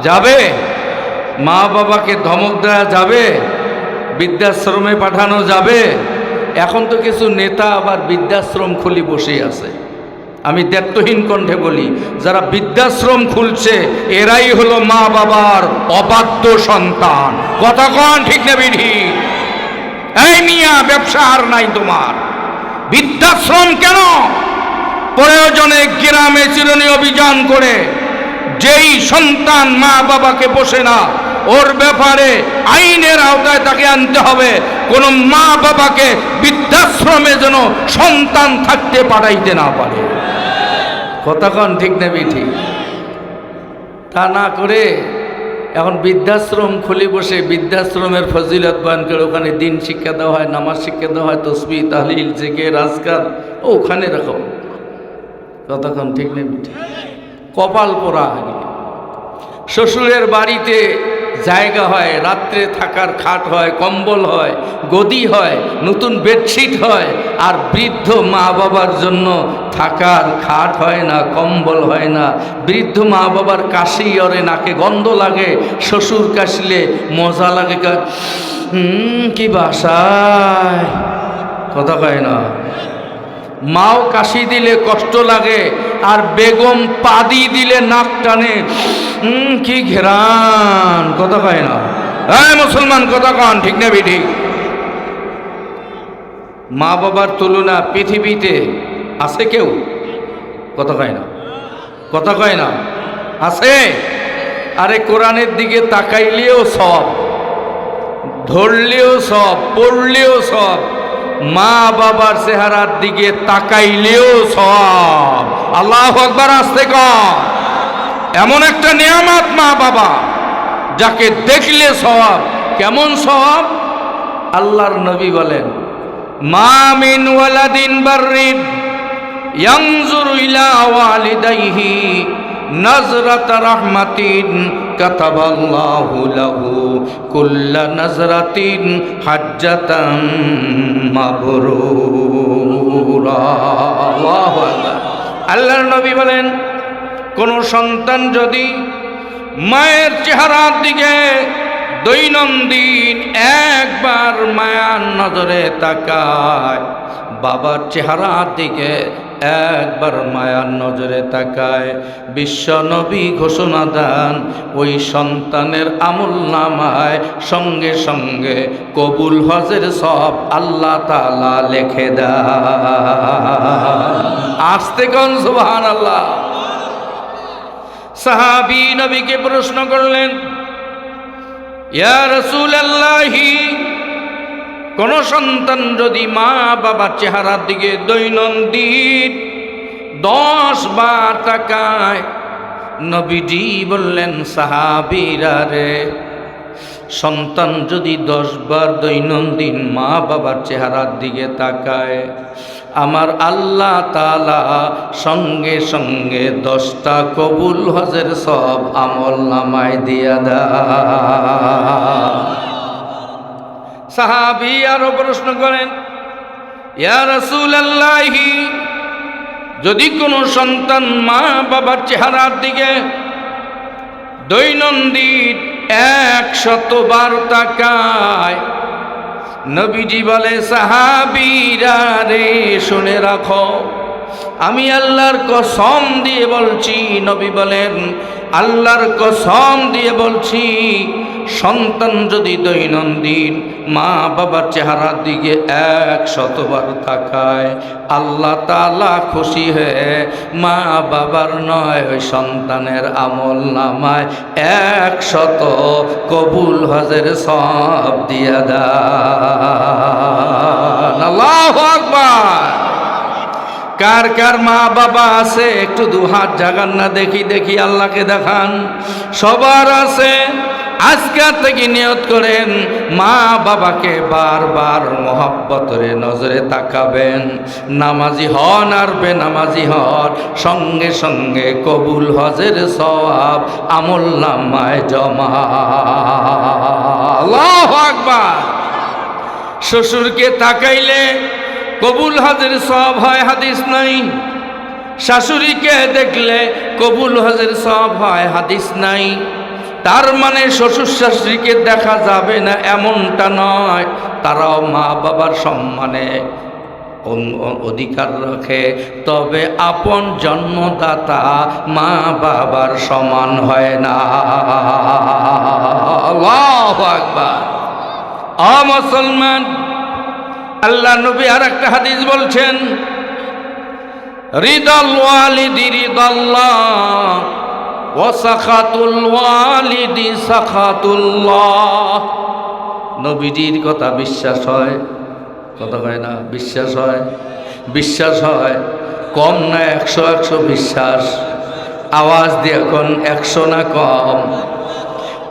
যাবে? মা বাবাকে ধমক দেওয়া যাবে? বৃদ্ধাশ্রমে পাঠানো যাবে? এখন তো কিছু নেতা আবার বৃদ্ধাশ্রম খুলি বসে আছে। আমি দায়িত্বহীন কণ্ঠে বলি, যারা বৃদ্ধাশ্রম খুলছে এরাই হলো মা বাবার অবাধ্য সন্তান। কথা কন ঠিক না বিধি? এই মিয়া, ব্যবসা আর নাই তোমার, বৃদ্ধাশ্রম কেন? প্রয়োজনে গ্রামে চিরুনি অভিযান করে যেই সন্তান মা বাবাকে বসে না, ওর ব্যাপারে আইনের আওতায় তাকে আনতে হবে। কোন মা বাবাকে বৃদ্ধাশ্রমে যেন সন্তান থাকতে পাঠাইতে না পারে। কথা কন ঠিক না বিধি? তা না করে এখন বৃদ্ধাশ্রম খুলে বসে বৃদ্ধাশ্রমের ফজিলত বয়ান করে ওখানে দিন শিক্ষা দেওয়া হয়, নামাজ শিক্ষা দেওয়া হয়, তসবিহ তাহলিল জিকির আজকার ওখানে রাখো। কতক্ষণ ঠিক নেই? কপাল পোড়া। শ্বশুরের বাড়িতে জায়গা হয়, রাত্রে থাকার খাট হয়, কম্বল হয়, গদি হয়, নতুন বেডশিট হয়, আর বৃদ্ধ মা বাবার জন্য থাকার খাট হয় না, কম্বল হয় না। বৃদ্ধ মা বাবার কাশি ওরে, নাকে গন্ধ লাগে, শ্বশুর কাশলে মজা লাগে। কি বাসায়, কথা কয় না। মাও কাশি দিলে কষ্ট লাগে, আর বেগম পাদি দিলে নাক টানে, কি ঘেরান। কথা কয় না? হ্যাঁ মুসলমান, কথা কন ঠিক না বিধি? মা বাবার তুলনা পৃথিবীতে আছে কেউ? কথা কয় না? কথা কয় না? আছে? আরে কোরআনের দিকে তাকাইলেও সব, ধরলেও সব, পড়লেও সব, মা বাবার চেহারার দিকে তাকাইলেও সব। আল্লাহু আকবার, আসতে কর। এমন একটা নিয়ামত মা বাবা, যাকে দেখলে সওয়াব। কেমন সওয়াব? আল্লাহর নবী বলেন, মা মিন ওয়ালাদিন বাররিন ইয়ানজুরু ইলা ওয়ালিদাইহি নাজরাত রাহমাতিন কাতাবাল্লাহু লাহু কুল্লা নাজরাতিন হাজ্জাতাম মাবরুরা। আল্লাহু আকবার। আল্লাহর নবী বলেন, কোন সন্তান যদি মায়ের চেহারার দিকে দৈনন্দিন একবার মায়ার নজরে তাকায়, বাবার চেহারার দিকে একবার মায়ার নজরে তাকায়, বিশ্ব নবী ঘোষণা দেন, ওই সন্তানের আমলনামায় সঙ্গে সঙ্গে কবুল হজের সব আল্লাহ তাআলা লিখে দেন। আসতে কোন সুবহানাল্লাহ। সাহাবী নবীকে প্রশ্ন করলেন, ইয়া রাসূলুল্লাহি, কোন সন্তান যদি মা বাবার চেহারার দিকে দৈনন্দিন 10 বার তাকায়, নবীজি বললেন, সাহাবীরা রে, সন্তান যদি 10 বার দৈনন্দিন মা বাবার চেহারার দিকে তাকায়, আমার আল্লাহ তাআলা সঙ্গে সঙ্গে 10টা কবুল হজের সব আমল নামায় দিয়া দেয়। সাহাবী আরো প্রশ্ন করেন, ইয়া রাসূলুল্লাহি, যদি কোনো সন্তান মা বাবার চেহারার দিকে দৈনন্দিন 100 বার তাকায়, নবীজি বলে, সাহাবীরা রে শুনে রাখো, আমি আল্লাহর কসম দিয়ে বলছি, নবী বলেন, আল্লাহর কসম দিয়ে বলছি, সন্তান যদি দৈনন্দিন মা বাবার চেহারার দিকে 100 বার তাকায়, আল্লাহ তাআলা খুশি হয়ে মা বাবার নয়, ওই সন্তানের আমল নামায় 100 কবুল হজের সব দিয়া দেন। আল্লাহু আকবার। কার কার মা বাবা আছে একটু দুহাত জাগান না, দেখি দেখি, আল্লাহকে দেখান। সবার আছে। আজকে থেকে নিয়ত করেন, মা বাবাকে বারবার মহব্বতের নজরে তাকাবেন। নামাজি হন আর বেনামাজি হন, সঙ্গে সঙ্গে কবুল হজের সওয়াব আমল নামায় জমা। আল্লাহু আকবার। শ্বশুরকে তাকাইলে কবুল হজের সওয়াব হয়, হাদিস নাই। শাশুড়িকে দেখলে কবুল হজের সওয়াব হয়, হাদিস নাই। তার মানে শ্বশুর শাশুড়িকে দেখা যাবে না এমনটা নয়, তারাও মা বাবার সম্মানে অধিকার রাখে, তবে আপন জন্মদাতা মা বাবার সমান হয় না। আল্লাহু আকবার। মুসলমান, আল্লাহ নবী আর একটা হাদিস বলছেন, রিদাল ওয়ালিদি রিদাল্লাহ ওয়া সাখাতুল ওয়ালিদি সাখাতুল্লাহ। নবীজির কথা বিশ্বাস হয়? কথা হয় না? বিশ্বাস হয়? বিশ্বাস হয়। কম না 100 বিশ্বাস? আওয়াজ দিয়ে এখন 100 না কম?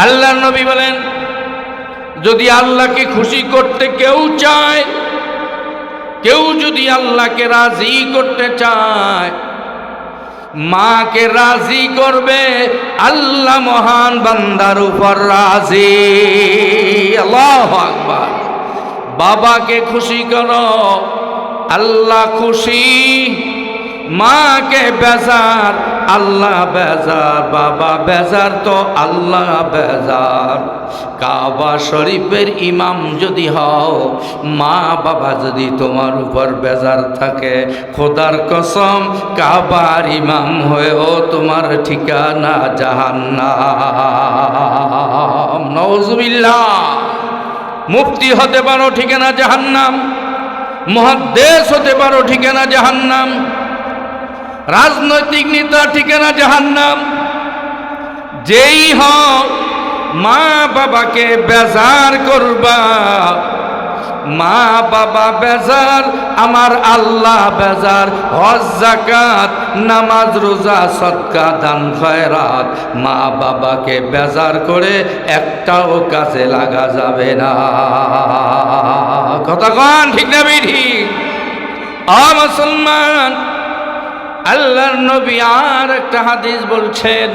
আল্লাহ নবী বলেন, যদি আল্লাহকে খুশি করতে কেউ চায়, কেউ যদি আল্লাহকে রাজি করতে চায়, মাকে রাজি করবে, আল্লাহ মহান বান্দার উপর রাজি। আল্লাহু আকবার। বাবাকে খুশি করো, আল্লাহ খুশি। মাকে বেজার, আল্লাহ বেজার। বাবা বেজার তো আল্লাহ বেজার। কাবা শরীফের ইমাম যদি হও, মা বাবা যদি তোমার উপর বেজার থাকে, খোদার কসম কাবার ইমাম হয়েও তোমার ঠিকানা জাহান্নাম। নাউজুবিল্লাহ। মুফতি হতে পারো, ঠিকানা জাহান্নাম। মুহাদ্দিস হতে পারো, ঠিকানা জাহান্নাম। রাজনৈতিক নেতা, ঠিকানা জাহান্নাম। যেই হও, মা বাবাকে বেজার করবা। মা বাবা বেজার, আমার আল্লাহ বেজার। হজ যাকাত নামাজ রোজা সদকা দান খয়রাত মা বাবাকে বেজার করে একটাও কাজে লাগা যাবে না। কথা কন ঠিক না বিধি? মুসলমান, আল্লাহর নবী আর একটা হাদিস বলছেন,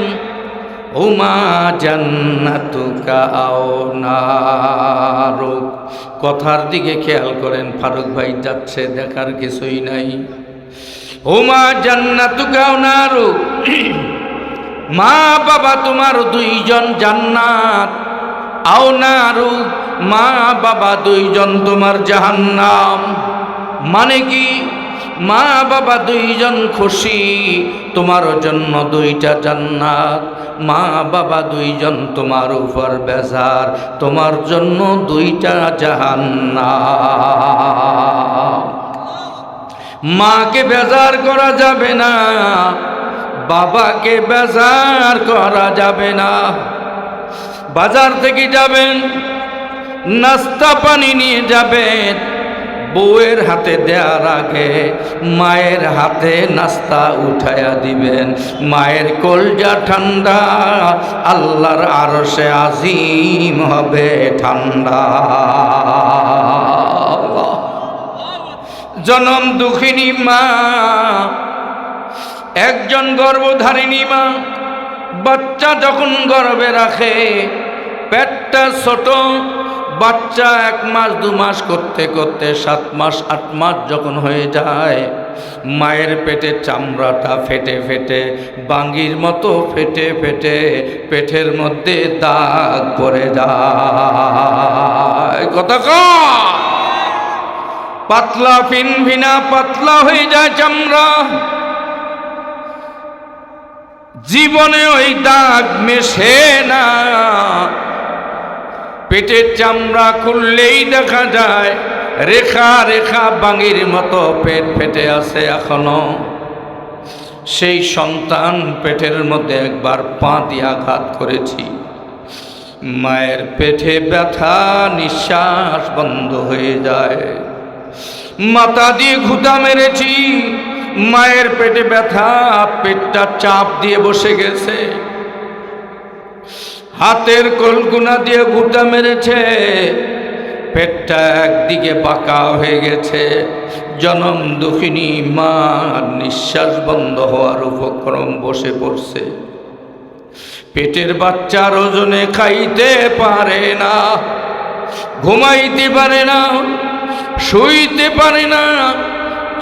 উমা জান্নাতুকা আও নারুক। কথার দিকে খেয়াল করেন, ফারুক ভাই যাচ্ছে, দেখার কিছুই নাই। উমা জান্নাতুকা আও নারুক, মা বাবা তোমার দুইজন জান্নাত। আও নারুক, মা বাবা দুইজন তোমার জাহান্নাম। মানে কি? মা বাবা দুইজন খুশি, তোমার জন্য দুইটা জান্নাত। মা বাবা দুইজন তোমার উপর বেজার, তোমার জন্য দুইটা জাহান্নাম। মাকে বেজার করা যাবে না, বাবাকে বেজার করা যাবে না। বাজার থেকে যাবেন, নাস্তা পানি নিয়ে যাবেন, বউয়ের হাতে দেওয়ার আগে মায়ের হাতে নাস্তা উঠায়া দিবেন। মায়ের কলজা ঠান্ডা, আল্লাহর আরশে আজিম হবে ঠান্ডা। জনম দুঃখিনী মা, একজন গর্ভধারিণী মা বাচ্চা যখন গর্ভে রাখে, পেটটা ছোট, বাচ্চা 1 মাস 2 মাস করতে করতে 7 মাস 8 মাস যখন হয়ে যায়, মায়ের পেটের চামড়াটা ফেটে ফেটে বাঙ্গির মতো ফেটে ফেটে পেটের মধ্যে দাগ পড়ে যায়। কথা কয়, পাতলা ফিনফিনা পাতলা হয়ে যায় চামড়া। জীবনে ওই দাগ মেশে না। পেটের চামড়া খুললেই দেখা যায় রেখা রেখা বাঙ্গির মতো পেট ফেটে আছে এখনো। সেই সন্তান পেটের মধ্যে একবার পা দিয়ে আঘাত করেছি, মায়ের পেটে ব্যথা, নিঃশ্বাস বন্ধ হয়ে যায়। মাথা দিয়ে ঘুঁটা মেরেছি, মায়ের পেটে ব্যথা, পেটটা চাপ দিয়ে বসে গেছে। হাতের কলগুনা দিয়ে ঘুঁটা মেরেছে, পেটটা একদিকে বাঁকা হয়ে গেছে। জনম দুঃখিনী মা নিঃশ্বাস বন্ধ হওয়ার উপক্রম, বসে পড়ছে। পেটের বাচ্চার ওজনে খাইতে পারে না, ঘুমাইতে পারে না, শুইতে পারে না।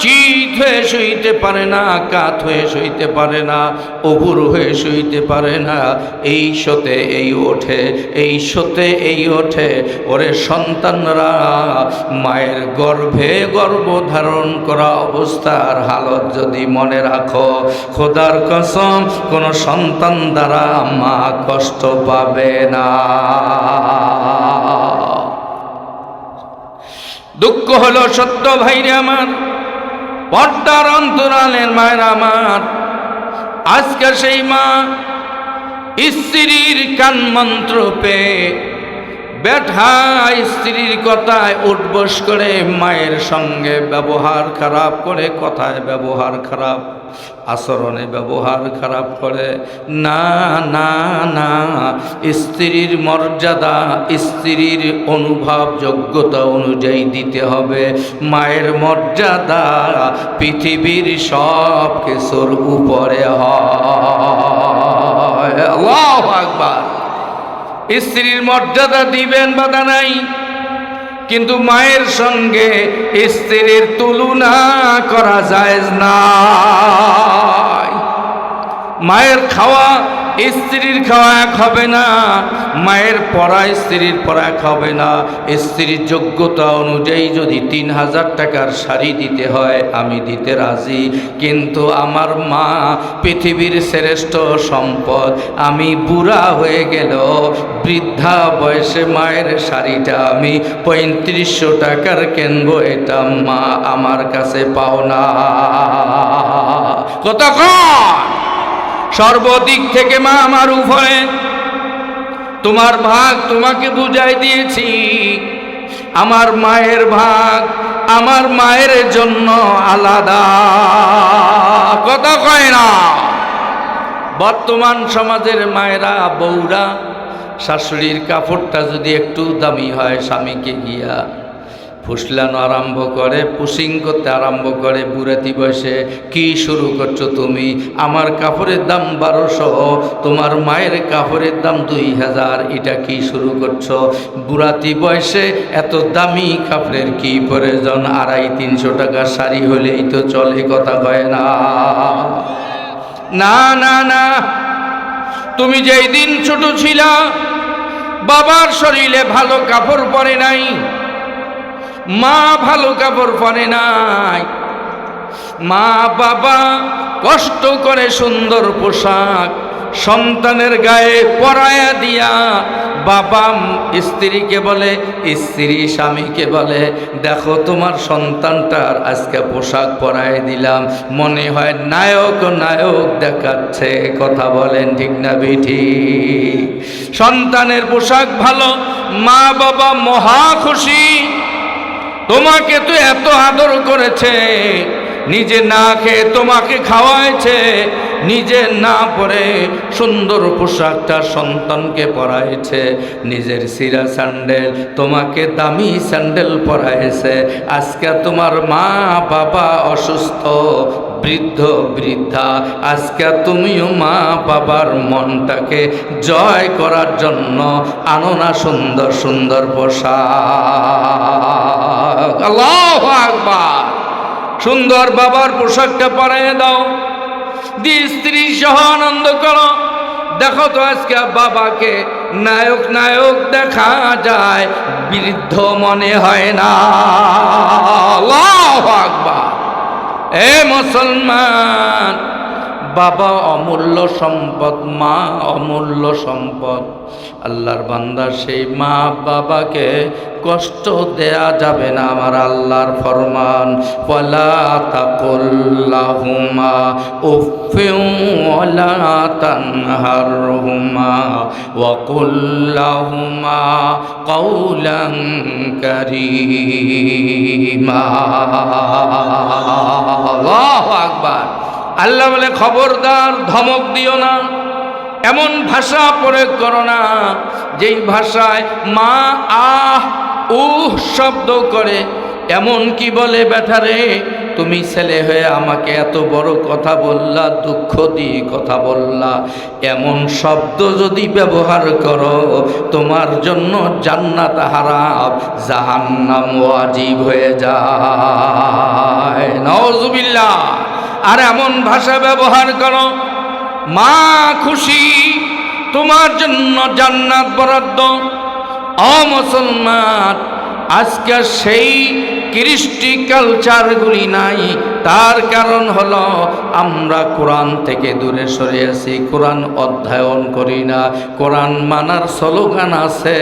চিত হয়ে সইতে পারে না, কাত হয়ে সইতে পারে না, অবুর হয়ে সইতে পারে না। এই শোতে এই ওঠে, এই শোতে এই ওঠে। ওরে সন্তানরা, মায়ের গর্ভে গর্ভধারণ করা অবস্থার হালত যদি মনে রাখো, খোদার কসম কোন সন্তান দ্বারা মা কষ্ট পাবে না। দুঃখ হলো সত্য ভাইরে আমার, পর্দার অন্তরালের মায়ের আমার, আজকে সেই মা স্ত্রীর কান মন্ত্র পেয়ে বেঠা স্ত্রীর কথায় উঠবস করে, মায়ের সঙ্গে ব্যবহার খারাপ করে, কথায় ব্যবহার খারাপ, আচরণে ব্যবহার খারাপ করে। না না না, স্ত্রীর মর্যাদা স্ত্রীর অনুভব যোগ্যতা অনুযায়ী দিতে হবে। মায়ের মর্যাদা পৃথিবীর সব কিছুর উপরে হয়। আল্লাহু আকবার। স্ত্রীর মর্যাদা দিবেন বাধা নাই, কিন্তু মায়ের সঙ্গে স্ত্রীর তুলনা করা জায়েজ না। মায়ের খাওয়া স্ত্রীর খাওয়া এক হবে না, মায়ের পড়া স্ত্রীর পড়া এক হবে না। স্ত্রীর যোগ্যতা অনুযায়ী যদি 3000 টাকার শাড়ি দিতে হয় আমি দিতে রাজি, কিন্তু আমার মা পৃথিবীর শ্রেষ্ঠ সম্পদ। আমি বুড়া হয়ে গেল, বৃদ্ধা বয়সে মায়ের শাড়িটা আমি 3500 টাকার কিনবো, এটা মা আমার কাছে পাও না। কতক্ষণ সর্বদিক থেকে মা আমার উপরে। তোমার ভাগ তোমাকে বুঝাই দিয়েছি, আমার মায়ের ভাগ আমার মায়ের জন্য আলাদা। কথা কয় না। বর্তমান সমাজের মায়েরা বউরা শাশুড়ির কাপড়টা যদি একটু দামি হয়, স্বামীকে গিয়া ফুসলানো আরম্ভ করে, পুশিং করতে আরম্ভ করে। বুড়াতি বয়সে কি শুরু করছো তুমি? আমার কাপড়ের দাম 1200, তোমার মায়ের কাপড়ের দাম 2000, এটা কি শুরু করছো? বুড়াতি বয়সে এত দামি কাপড়ের কি প্রয়োজন? 250-300 টাকার শাড়ি হলেই তো চলে। কথা কয় না। না না না, তুমি যেই দিন ছোট ছিলা বাবার শরীরে ভালো কাপড় পরে নাই, মা ভালো কাপড় পরে নাই, মা বাবা কষ্ট করে সুন্দর পোশাক সন্তানের গায়ে পরায়া দিয়া, বাবা স্ত্রীকে বলে, স্ত্রী স্বামীকে বলে, দেখো তোমার সন্তানটার আজকে পোশাক পরায় দিলাম, মনে হয় নায়ক নায়ক দেখাচ্ছে। কথা বলেন ঠিক না বেঠিক? সন্তানের পোশাক ভালো, মা বাবা মহা খুশি। তোমাকে তো এত আদর করেছে, নিজে না খেয়ে তোমাকে খাওয়াইছে, নিজে না পরে সুন্দর পোশাকটা সন্তানকে পরাইছে, নিজের সিরা স্যান্ডেল তোমাকে দামি স্যান্ডেল পরাইছে। আজকে তোমার মা বাবা অসুস্থ, বৃদ্ধ বৃদ্ধা, আজকে তুমিও মা বাবার মনটাকে জয় করার জন্য আনো না সুন্দর সুন্দর পোশাক। আল্লাহু আকবার। সুন্দর বাবার পোশাকটা পরাইয়ে দাও, দিয়ে স্ত্রী সহ আনন্দ করো। দেখো তো আজকে বাবাকে নায়ক নায়ক দেখা যায়, বৃদ্ধ মনে হয় না। আল্লাহু আকবার। এ মুসলমান, বাবা অমূল্য সম্পদ, মা অমূল্য সম্পদ। আল্লাহর বান্দা, সেই মা বাবাকে কষ্ট দেয়া যাবে না। আমার আল্লাহর ফরমান, ওয়ালা তাকুল লাহুমা উফফিন ওয়ালা তানহারহুমা ওয়া কুল লাহুমা কাওলান কারীমা। আল্লাহু আকবার। আল্লাহ বলে, খবরদার ধমক দিও না, এমন ভাষা প্রয়োগ করো না যেই ভাষায় মা আহ উহ শব্দ করে। এমন কি বলে, বেটারে তুমি ছেলে হয়ে আমাকে এত বড় কথা বললা, দুঃখ দিয়ে কথা বললা, এমন শব্দ যদি ব্যবহার করো তোমার জন্য জান্নাত হারাম, জাহান্নাম ওয়াজিব হয়ে যায়। নাউজুবিল্লাহ। আর এমন ভাষা ব্যবহার করো, মা খুশি, তোমার জন্য জান্নাত বরাদ্দ। ও মুসলমান, আজকে সেই কৃষ্টি কালচারগুলি নাই। তার কারণ হলো আমরা কোরআন থেকে দূরে সরে আছি, কোরআন অধ্যয়ন করি না। কোরআন মানার স্লোগান আছে,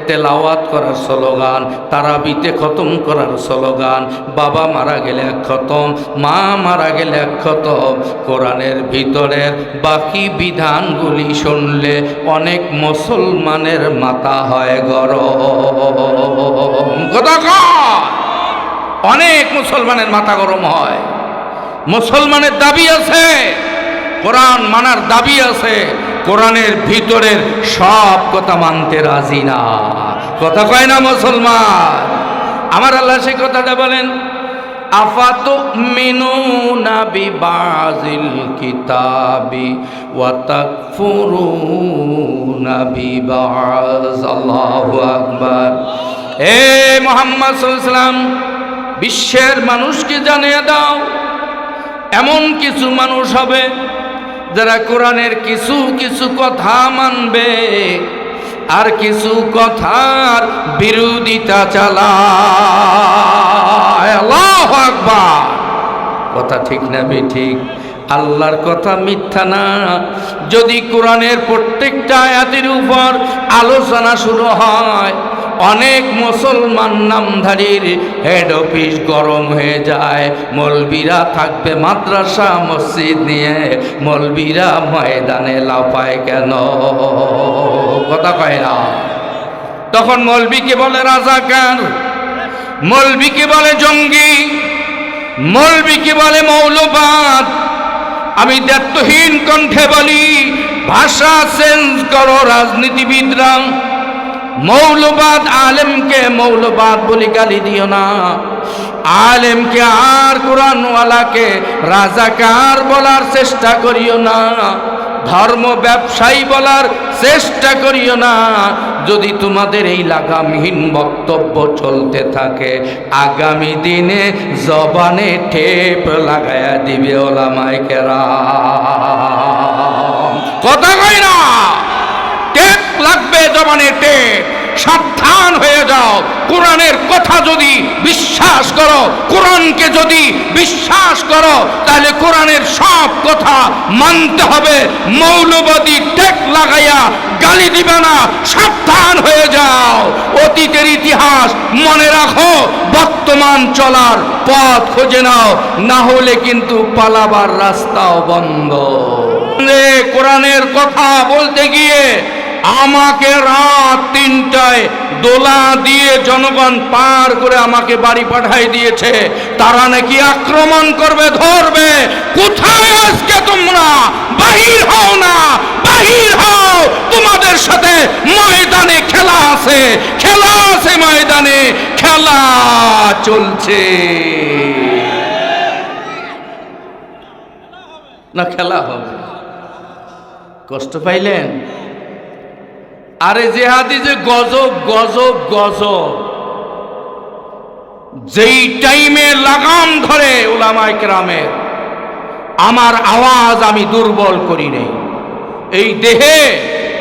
তেলাওয়াত করার স্লোগান, তারাবিতে খতম করার স্লোগান, বাবা মারা গেলে এক খতম, মা মারা গেলে এক খতম। কোরআনের ভিতরের বাকি বিধানগুলি শুনলে অনেক মুসলমানের মাথা হয় গরম। কথা কয়, অনেক মুসলমানের মাথা গরম হয়। মুসলমানের দাবি আছে, কোরআন মানার দাবি আছে, কোরআনের ভিতরের সব কথা মানতে রাজি না। কথা কয় না মুসলমান। আমার আল্লাহ সেই কথাটা বলেন, আফাতুমিনুনা বিবাযিল কিতাবি ওয়া তাকফুরুনা বিবায। আল্লাহু আকবার। হে মুহাম্মদ সাল্লাল্লাহু আলাইহি ওয়াসাল্লাম, বিশ্বের মানুষকে জানিয়ে দাও, এমন কিছু মানুষ হবে যারা কোরআনের কিছু কিছু কথা মানবে আর কিছু কথার বিরোধিতা চালায়। আল্লাহু আকবার। কথা ঠিক না বেঠিক? আল্লাহর কথা মিথ্যা না। যদি কোরআনের প্রত্যেকটা আয়াতের উপর আলোচনা শুরু হয়, অনেক মুসলমান নামধারীর হেড অফিস গরম হয়ে যায়। মৌলবীরা থাকবে মাদ্রাসা মসজিদ নিয়ে, মৌলবীরা ময়দানে লাফায় কেন? কথা কয় না। তখন মৌলবীকে বলে রাজাকার, মৌলবীকে বলে জঙ্গি, মৌলবীকে বলে মৌলবাদ। আমি দায়িত্বহীন কণ্ঠে বলি, ভাষা চেঞ্জ করো রাজনীতিবিদরা। মৌলবাদ, আলেমকে মৌলবাদ বলি গালি দিও না। আলেমকে আর কোরআনওয়ালাকে রাজাকার বলার চেষ্টা করিও না। ধর্ম ব্যবসায়ী বলার চেষ্টা করিও না। যদি তোমাদের এই লাগামহীন বক্তব্য চলতে থাকে, আগামী দিনে জবানে ঠেপ লাগায়া দিবে ওলামায়ে কেরাম। কথা কই না? টেপ লাগবে, জবানে টেপ। সাবধান হয়ে যাও। কোরআনের কথা যদি বিশ্বাস করো, কোরআনকে যদি বিশ্বাস করো, তাহলে কোরআনের সব কথা মানতে হবে। মৌলবাদী টেক লাগাইয়া গালি দিবে না। সাবধান হয়ে যাও। অতীতের ইতিহাস মনে রাখো, বর্তমান চলার পথ খুঁজে নাও, না হলে কিন্তু পালাবার রাস্তাও বন্ধ। কোরআনের কথা বলতে গিয়ে আমাকে রাত 3টায় দোলা দিয়ে জনগণ পার করে আমাকে বাড়ি পাঠাই দিয়েছে। তারা নাকি আক্রমণ করবে, ধরবে। কোথায় আজকে তোমরা? বাহির হও না, বাহির হও। তোমাদের সাথে ময়দানে খেলা আছে, খেলা আছে ময়দানে, খেলা চলছে না, খেলা হবে। কষ্ট পাইলেন? আরে জেহাদি যে গজব গজব গজব, যেই টাইমে লাগাম ধরে উলামায়ে কেরামের, আমার আওয়াজ আমি দুর্বল করি নেই। এই দেহে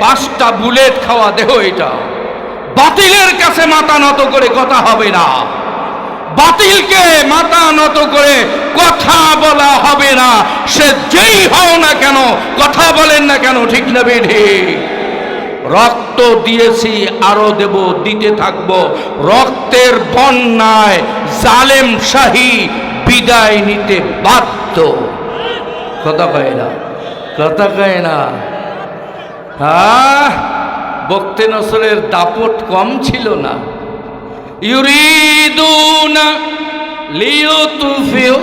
5টা বুলেট খাওয়া দেহ, এটা বাতিলের কাছে মাথা নত করে কথা হবে না। বাতিলকে মাথা নত করে কথা বলা হবে না। সে যেই হও না কেন, কথা বলেন না কেন, ঠিক না বেঠিক? রক্ত দিয়েছি, আরো দেব, দিতে থাকবো। রক্তের বন্যায় জালেম শাহী বিদায় নিতে বাধ্য। কথা কয় না, কথা কয় না। বক্তে নসরের দাপট কম ছিল না। ইউরিদুনা লিয়ুতফিউ